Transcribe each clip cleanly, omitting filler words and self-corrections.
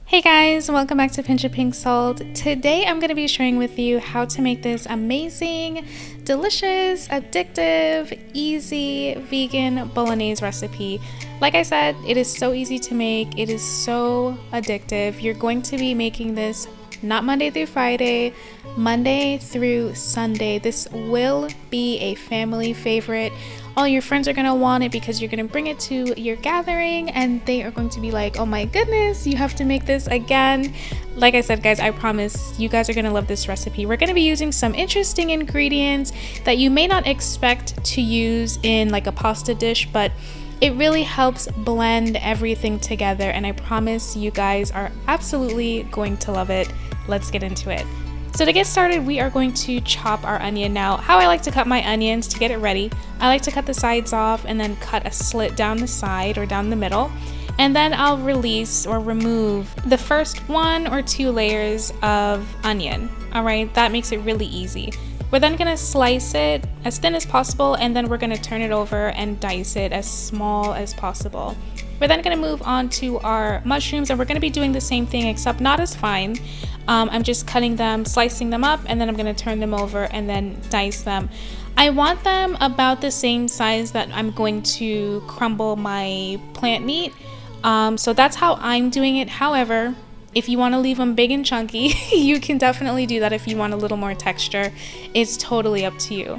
Hey guys, welcome back to Pincha Pink Salt. Today I'm going to be sharing with you how to make this amazing, delicious, addictive, easy vegan Bolognese recipe. Like I said, it is so easy to make. It is so addictive. You're going to be making this not Monday through Friday, Monday through Sunday. This will be a family favorite. All your friends are going to want it because you're going to bring it to your gathering and they are going to be like, oh my goodness, you have to make this again. Like I said, guys, I promise you guys are going to love this recipe. We're going to be using some interesting ingredients that you may not expect to use in like a pasta dish, but it really helps blend everything together, and I promise you guys are absolutely going to love it. Let's get into it. So to get started, we are going to chop our onion. Now, how I like to cut my onions to get it ready, I like to cut the sides off and then cut a slit down the side or down the middle. And then I'll release or remove the first 1 or 2 layers of onion. All right, that makes it really easy. We're then gonna slice it as thin as possible, and then we're gonna turn it over and dice it as small as possible. We're then gonna move on to our mushrooms, and we're gonna be doing the same thing except not as fine. I'm just cutting them, slicing them up, and then I'm gonna turn them over and then dice them. I want them about the same size that I'm going to crumble my plant meat. So that's how I'm doing it. However, if you want to leave them big and chunky, you can definitely do that if you want a little more texture. It's totally up to you.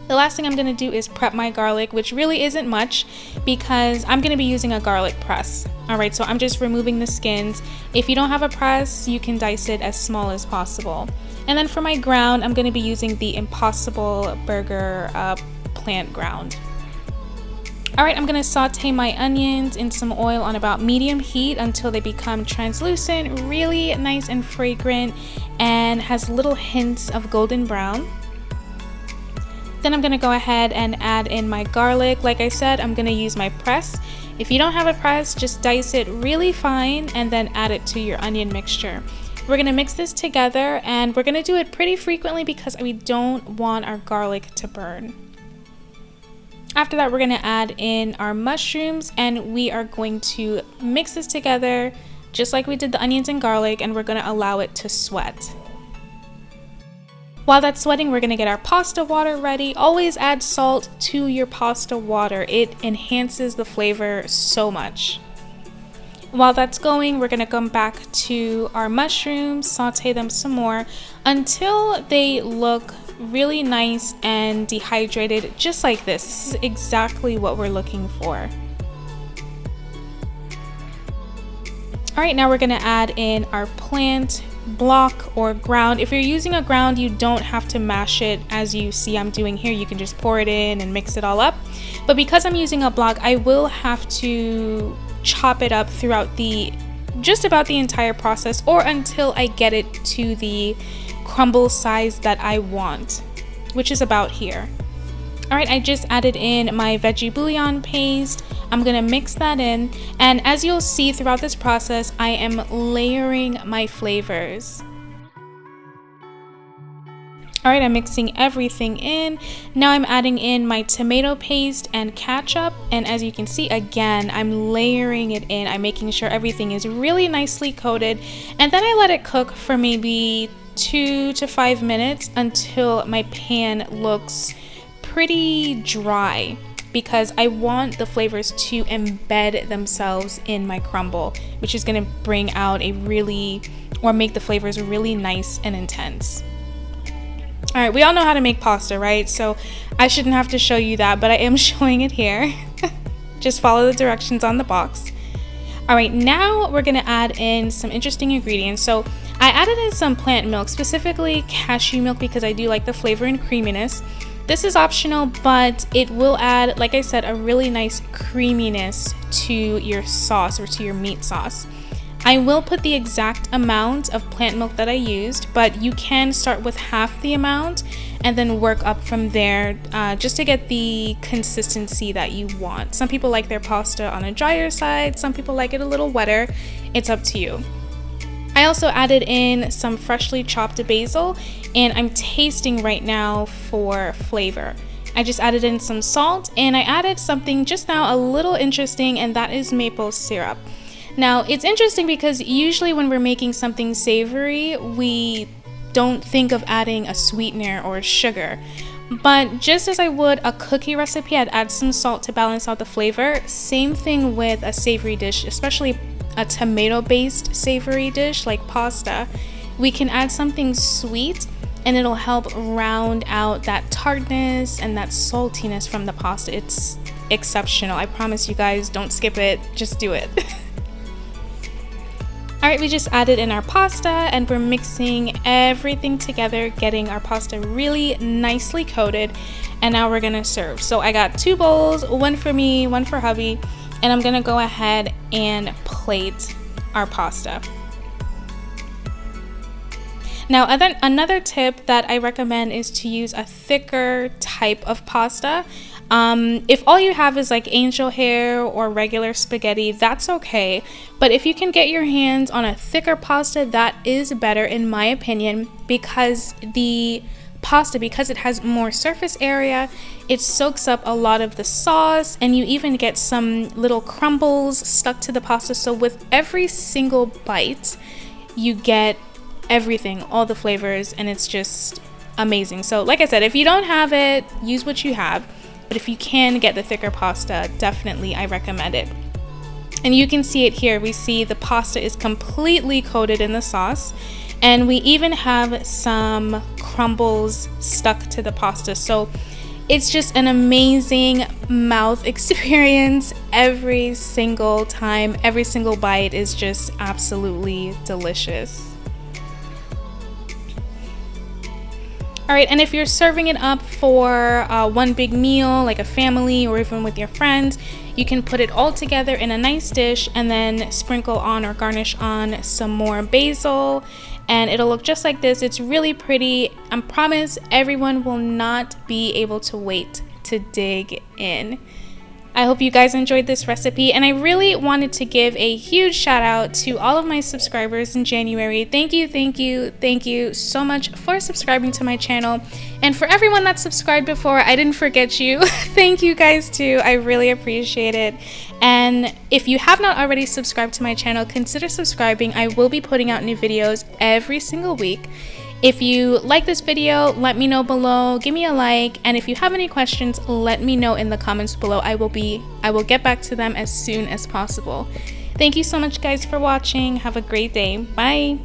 The last thing I'm going to do is prep my garlic, which really isn't much because I'm going to be using a garlic press. Alright, so I'm just removing the skins. If you don't have a press, you can dice it as small as possible. And then for my ground, I'm going to be using the Impossible Burger plant ground. Alright, I'm going to saute my onions in some oil on about medium heat until they become translucent, really nice and fragrant, and has little hints of golden brown. Then I'm going to go ahead and add in my garlic. Like I said, I'm going to use my press. If you don't have a press, just dice it really fine and then add it to your onion mixture. We're going to mix this together, and we're going to do it pretty frequently because we don't want our garlic to burn. After that, we're going to add in our mushrooms, and we are going to mix this together just like we did the onions and garlic, and we're going to allow it to sweat. While that's sweating, we're going to get our pasta water ready. Always add salt to your pasta water. It enhances the flavor so much. While that's going, we're going to come back to our mushrooms, saute them some more until they look really nice and dehydrated, just like this. This is exactly what we're looking for. All right, now we're going to add in our plant block or ground. If you're using a ground, you don't have to mash it as you see I'm doing here. You can just pour it in and mix it all up. But because I'm using a block, I will have to chop it up throughout just about the entire process, or until I get it to the crumble size that I want, which is about here. All right, I just added in my veggie bouillon paste. I'm gonna mix that in, and as you'll see throughout this process, I am layering my flavors. All right, I'm mixing everything in. Now I'm adding in my tomato paste and ketchup, and as you can see, again, I'm layering it in. I'm making sure everything is really nicely coated, and then I let it cook for maybe 2 to 5 minutes until my pan looks pretty dry, because I want the flavors to embed themselves in my crumble, which is going to bring out make the flavors really nice and intense. All right, we all know how to make pasta, right? So I shouldn't have to show you that, but I am showing it here. Just follow the directions on the box. All right, now we're gonna add in some interesting ingredients. So I added in some plant milk, specifically cashew milk, because I do like the flavor and creaminess. This is optional, but it will add, like I said, a really nice creaminess to your sauce or to your meat sauce. I will put the exact amount of plant milk that I used, but you can start with half the amount and then work up from there, just to get the consistency that you want. Some people like their pasta on a drier side, some people like it a little wetter. It's up to you. I also added in some freshly chopped basil, and I'm tasting right now for flavor. I just added in some salt, and I added something just now a little interesting, and that is maple syrup. Now, it's interesting because usually when we're making something savory, we don't think of adding a sweetener or sugar. But just as I would a cookie recipe, I'd add some salt to balance out the flavor. Same thing with a savory dish, especially a tomato-based savory dish like pasta. We can add something sweet and it'll help round out that tartness and that saltiness from the pasta. It's exceptional. I promise you guys, don't skip it, just do it. Alright, we just added in our pasta and we're mixing everything together, getting our pasta really nicely coated, and now we're gonna serve. So I got 2 bowls, one for me, one for hubby, and I'm gonna go ahead and plate our pasta. Now, another tip that I recommend is to use a thicker type of pasta. If all you have is like angel hair or regular spaghetti, that's okay. But if you can get your hands on a thicker pasta, that is better in my opinion, because the pasta, because it has more surface area, it soaks up a lot of the sauce, and you even get some little crumbles stuck to the pasta. So with every single bite, you get everything, all the flavors, and it's just amazing. So like I said, if you don't have it, use what you have. But if you can get the thicker pasta, definitely I recommend it. And you can see it here. We see the pasta is completely coated in the sauce, and we even have some crumbles stuck to the pasta. So it's just an amazing mouth experience every single time. Every single bite is just absolutely delicious. Alright, and if you're serving it up for one big meal, like a family or even with your friends, you can put it all together in a nice dish and then sprinkle on or garnish on some more basil, and it'll look just like this. It's really pretty. I promise everyone will not be able to wait to dig in. I hope you guys enjoyed this recipe, and I really wanted to give a huge shout out to all of my subscribers in January. Thank you so much for subscribing to my channel, and for everyone that subscribed before, I didn't forget you. Thank you guys too. I really appreciate it. And if you have not already subscribed to my channel, consider subscribing. I will be putting out new videos every single week. If you like this video, let me know below, give me a like, and if you have any questions, let me know in the comments below. I will get back to them as soon as possible. Thank you so much guys for watching. Have a great day. Bye.